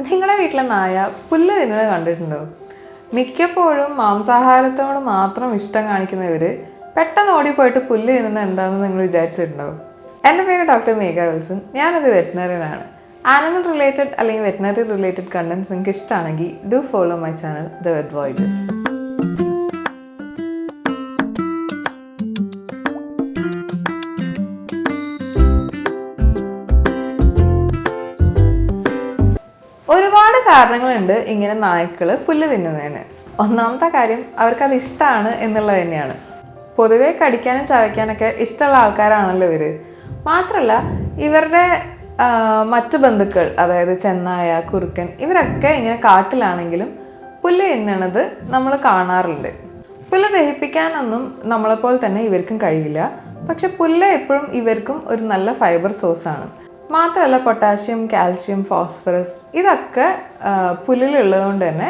നിങ്ങളുടെ വീട്ടിലെ നായ പുല്ല് തിന്നുന്നത് കണ്ടിട്ടുണ്ടോ? മിക്കപ്പോഴും മാംസാഹാരത്തോട് മാത്രം ഇഷ്ടം കാണിക്കുന്നവർ പെട്ടെന്ന് ഓടിപ്പോയിട്ട് പുല്ല് തിന്നുന്നത് എന്താണെന്ന് നിങ്ങൾ വിചാരിച്ചിട്ടുണ്ടോ? എൻ്റെ പേര് ഡോക്ടർ മേഘ വിൽസൺ. ഞാനൊരു വെറ്റിനറിയനാണ്. ആനിമൽ റിലേറ്റഡ് അല്ലെങ്കിൽ വെറ്റിനറി റിലേറ്റഡ് കണ്ടൻറ്റ്സ് നിങ്ങൾക്ക് ഇഷ്ടമാണെങ്കിൽ do follow my channel the vet voyages. ഒരുപാട് കാരണങ്ങളുണ്ട് ഇങ്ങനെ നായ്ക്കൾ പുല്ല് തിന്നുന്നതിന്. ഒന്നാമത്തെ കാര്യം അവർക്കത് ഇഷ്ടമാണ് എന്നുള്ളത് തന്നെയാണ്. പൊതുവെ കടിക്കാനും ചവയ്ക്കാനൊക്കെ ഇഷ്ടമുള്ള ആൾക്കാരാണല്ലോ ഇവർ. മാത്രമല്ല ഇവരുടെ മറ്റ് ബന്ധുക്കൾ, അതായത് ചെന്നായ, കുറുക്കൻ, ഇവരൊക്കെ ഇങ്ങനെ കാട്ടിലാണെങ്കിലും പുല്ല് തിന്നണത് നമ്മൾ കാണാറുണ്ട്. പുല്ല് ദഹിപ്പിക്കാനൊന്നും നമ്മളെപ്പോലെ തന്നെ ഇവർക്കും കഴിയില്ല. പക്ഷെ പുല്ല് എപ്പോഴും ഇവർക്കും ഒരു നല്ല ഫൈബർ സോഴ്സാണ്. മാത്രമല്ല പൊട്ടാഷ്യം, കാൽഷ്യം, ഫോസ്ഫറസ് ഇതൊക്കെ പുല്ലിലുള്ളതുകൊണ്ട് തന്നെ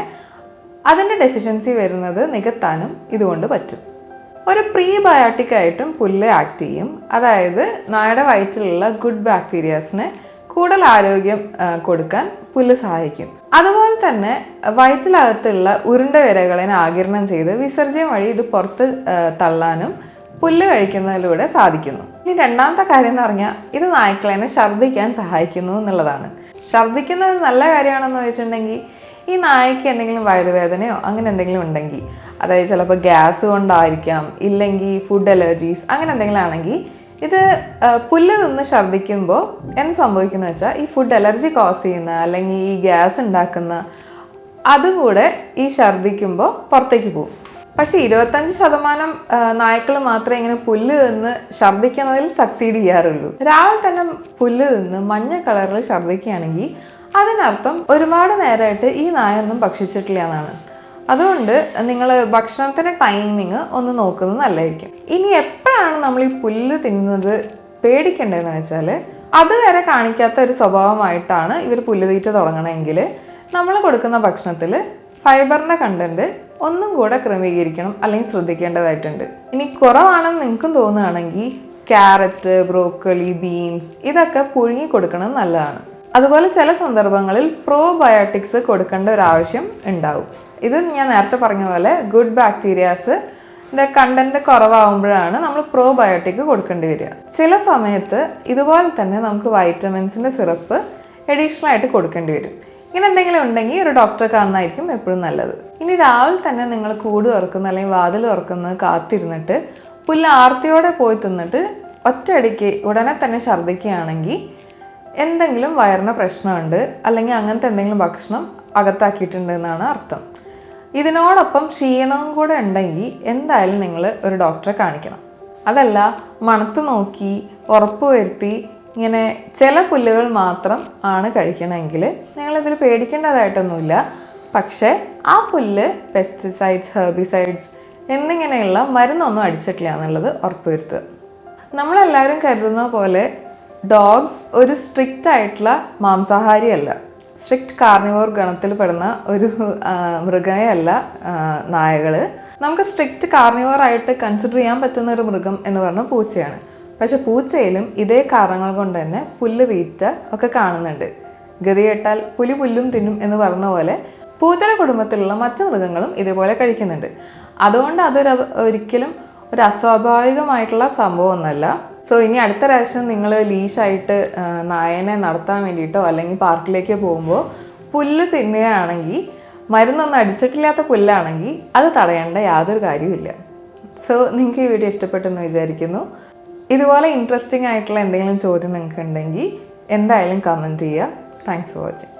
അതിൻ്റെ ഡെഫിഷ്യൻസി വരുന്നത് നികത്താനും ഇതുകൊണ്ട് പറ്റും. ഒരു പ്രീബയോട്ടിക് ആയിട്ടും പുല്ല് ആക്ട് ചെയ്യും. അതായത് നായുടെ വയറ്റിലുള്ള ഗുഡ് ബാക്ടീരിയാസിന് കൂടുതൽ ആരോഗ്യം കൊടുക്കാൻ പുല്ല് സഹായിക്കും. അതുപോലെ തന്നെ വയറ്റിലകത്തുള്ള ഉരുണ്ട വിരകളെ ആഗിരണം ചെയ്ത് വിസർജ്യം വഴി ഇത് പുറത്ത് തള്ളാനും പുല്ല് കഴിക്കുന്നതിലൂടെ സാധിക്കുന്നു. ഇനി രണ്ടാമത്തെ കാര്യം എന്ന് പറഞ്ഞാൽ ഇത് നായ്ക്കളെ ഛർദ്ദിക്കാൻ സഹായിക്കുന്നു എന്നുള്ളതാണ്. ഛർദ്ദിക്കുന്നത് നല്ല കാര്യമാണെന്ന് വെച്ചിട്ടുണ്ടെങ്കിൽ ഈ നായ്ക്ക് എന്തെങ്കിലും വയറുവേദനയോ അങ്ങനെ എന്തെങ്കിലും ഉണ്ടെങ്കിൽ, അതായത് ചിലപ്പോൾ ഗ്യാസ് കൊണ്ടായിരിക്കാം, ഇല്ലെങ്കിൽ ഫുഡ് അലർജീസ് അങ്ങനെ എന്തെങ്കിലും ആണെങ്കിൽ ഇത് പുല്ല് നിന്ന് ഛർദ്ദിക്കുമ്പോൾ എന്ത് സംഭവിക്കുന്നത് വെച്ചാൽ ഈ ഫുഡ് അലർജി കോസ് ചെയ്യുന്ന അല്ലെങ്കിൽ ഈ ഗ്യാസ് ഉണ്ടാക്കുന്ന അതുകൂടെ ഈ ഛർദ്ദിക്കുമ്പോൾ പുറത്തേക്ക് പോകും. പക്ഷേ 25% നായ്ക്കൾ മാത്രമേ ഇങ്ങനെ പുല്ല് തിന്ന് ഛർദ്ദിക്കുന്നതിൽ സക്സീഡ് ചെയ്യാറുള്ളൂ. രാവിലെ തന്നെ പുല്ല് തിന്ന് മഞ്ഞ കളറിൽ ഛർദ്ദിക്കുകയാണെങ്കിൽ അതിനർത്ഥം ഒരുപാട് നേരമായിട്ട് ഈ നായൊന്നും ഭക്ഷിച്ചിട്ടില്ല എന്നാണ്. അതുകൊണ്ട് നിങ്ങൾ ഭക്ഷണത്തിൻ്റെ ടൈമിങ് ഒന്ന് നോക്കുന്നത് നല്ലതായിരിക്കും. ഇനി എപ്പോഴാണ് നമ്മൾ ഈ പുല്ല് തിന്നുന്നത് പേടിക്കേണ്ടതെന്ന് വെച്ചാൽ, അതുവരെ കാണിക്കാത്ത ഒരു സ്വഭാവമായിട്ടാണ് ഇവർ പുല്ല് തീറ്റ തുടങ്ങണമെങ്കിൽ നമ്മൾ കൊടുക്കുന്ന ഭക്ഷണത്തിൽ ഫൈബറിൻ്റെ കണ്ടൻറ്റ് ഒന്നും കൂടെ ക്രമീകരിക്കണം അല്ലെങ്കിൽ ശ്രദ്ധിക്കേണ്ടതായിട്ടുണ്ട്. ഇനി കുറവാണെന്ന് നിങ്ങൾക്കും തോന്നുകയാണെങ്കിൽ ക്യാരറ്റ്, ബ്രോക്കോളി, ബീൻസ് ഇതൊക്കെ പുഴുങ്ങി കൊടുക്കണം നല്ലതാണ്. അതുപോലെ ചില സന്ദർഭങ്ങളിൽ പ്രോബയോട്ടിക്സ് കൊടുക്കേണ്ട ഒരു ആവശ്യം ഉണ്ടാവും. ഇത് ഞാൻ നേരത്തെ പറഞ്ഞ പോലെ ഗുഡ് ബാക്ടീരിയാസ് കണ്ടന്റ് കുറവാകുമ്പോഴാണ് നമ്മൾ പ്രോബയോട്ടിക് കൊടുക്കേണ്ടി വരിക. ചില സമയത്ത് ഇതുപോലെ തന്നെ നമുക്ക് വൈറ്റമിൻസിൻ്റെ സിറപ്പ് അഡീഷണൽ ആയിട്ട് കൊടുക്കേണ്ടി വരും. ഇങ്ങനെ എന്തെങ്കിലും ഉണ്ടെങ്കിൽ ഒരു ഡോക്ടറെ കാണുന്നതായിരിക്കും എപ്പോഴും നല്ലത്. ഇനി രാവിലെ തന്നെ നിങ്ങൾ കൂട് തുറക്കുന്ന അല്ലെങ്കിൽ വാതിൽ തുറക്കുന്നത് കാത്തിരുന്നിട്ട് പുല്ല് ആർത്തിയോടെ പോയി തിന്നിട്ട് ഒറ്റയടിക്ക് ഉടനെ തന്നെ ഛർദ്ദിക്കുകയാണെങ്കിൽ എന്തെങ്കിലും വയറിന് പ്രശ്നമുണ്ട് അല്ലെങ്കിൽ അങ്ങനത്തെ എന്തെങ്കിലും ഭക്ഷണം അകത്താക്കിയിട്ടുണ്ട് എന്നാണ് അർത്ഥം. ഇതിനോടൊപ്പം ക്ഷീണവും കൂടെ ഉണ്ടെങ്കിൽ എന്തായാലും നിങ്ങൾ ഒരു ഡോക്ടറെ കാണിക്കണം. അതല്ല മണത്ത് നോക്കി ഉറപ്പുവരുത്തി ഇങ്ങനെ ചില പുല്ലുകൾ മാത്രം ആണ് കഴിക്കണമെങ്കിൽ നിങ്ങളിതിൽ പേടിക്കേണ്ടതായിട്ടൊന്നുമില്ല. പക്ഷേ ആ പുല്ല് പെസ്റ്റിസൈഡ്സ്, ഹെർബിസൈഡ്സ് എന്നിങ്ങനെയുള്ള മരുന്നൊന്നും അടിച്ചിട്ടില്ല എന്നുള്ളത് ഉറപ്പുവരുത്തുക. നമ്മളെല്ലാവരും കരുതുന്ന പോലെ ഡോഗ്സ് ഒരു സ്ട്രിക്റ്റ് ആയിട്ടുള്ള മാംസാഹാരിയല്ല. സ്ട്രിക്റ്റ് കാർണിവോർ ഗണത്തിൽ പെടുന്ന ഒരു മൃഗമല്ല നായകൾ. നമുക്ക് സ്ട്രിക്റ്റ് കാർണിവോർ ആയിട്ട് കൺസിഡർ ചെയ്യാൻ പറ്റുന്ന ഒരു മൃഗം എന്ന് പറഞ്ഞാൽ പൂച്ചയാണ്. പക്ഷെ പൂച്ചയിലും ഇതേ കാരണങ്ങൾ കൊണ്ട് തന്നെ പുല്ല് തീറ്റ ഒക്കെ കാണുന്നുണ്ട്. ഗതികെട്ടാൽ പുലി പുല്ലും തിന്നും എന്ന് പറഞ്ഞ പോലെ പൂച്ചയുടെ കുടുംബത്തിലുള്ള മറ്റു മൃഗങ്ങളും ഇതേപോലെ കഴിക്കുന്നുണ്ട്. അതുകൊണ്ട് ഒരിക്കലും ഒരു അസ്വാഭാവികമായിട്ടുള്ള സംഭവം ഒന്നല്ല. സോ ഇനി അടുത്ത പ്രാവശ്യം നിങ്ങൾ ലീഷായിട്ട് നായനെ നടത്താൻ വേണ്ടിയിട്ടോ അല്ലെങ്കിൽ പാർക്കിലേക്ക് പോകുമ്പോൾ പുല്ല് തിന്നുകയാണെങ്കിൽ, മരുന്നൊന്നും അടിച്ചിട്ടില്ലാത്ത പുല്ലാണെങ്കിൽ അത് തടയേണ്ട യാതൊരു കാര്യവുമില്ല. സോ നിങ്ങൾക്ക് ഈ വീഡിയോ ഇഷ്ടപ്പെട്ടെന്ന് വിചാരിക്കുന്നു. ഇതുപോലെ ഇൻട്രസ്റ്റിംഗ് ആയിട്ടുള്ള എന്തെങ്കിലും ചോദ്യം നിങ്ങൾക്ക് ഉണ്ടെങ്കിൽ എന്തായാലും കമൻറ്റ് ചെയ്യുക. Thanks for watching.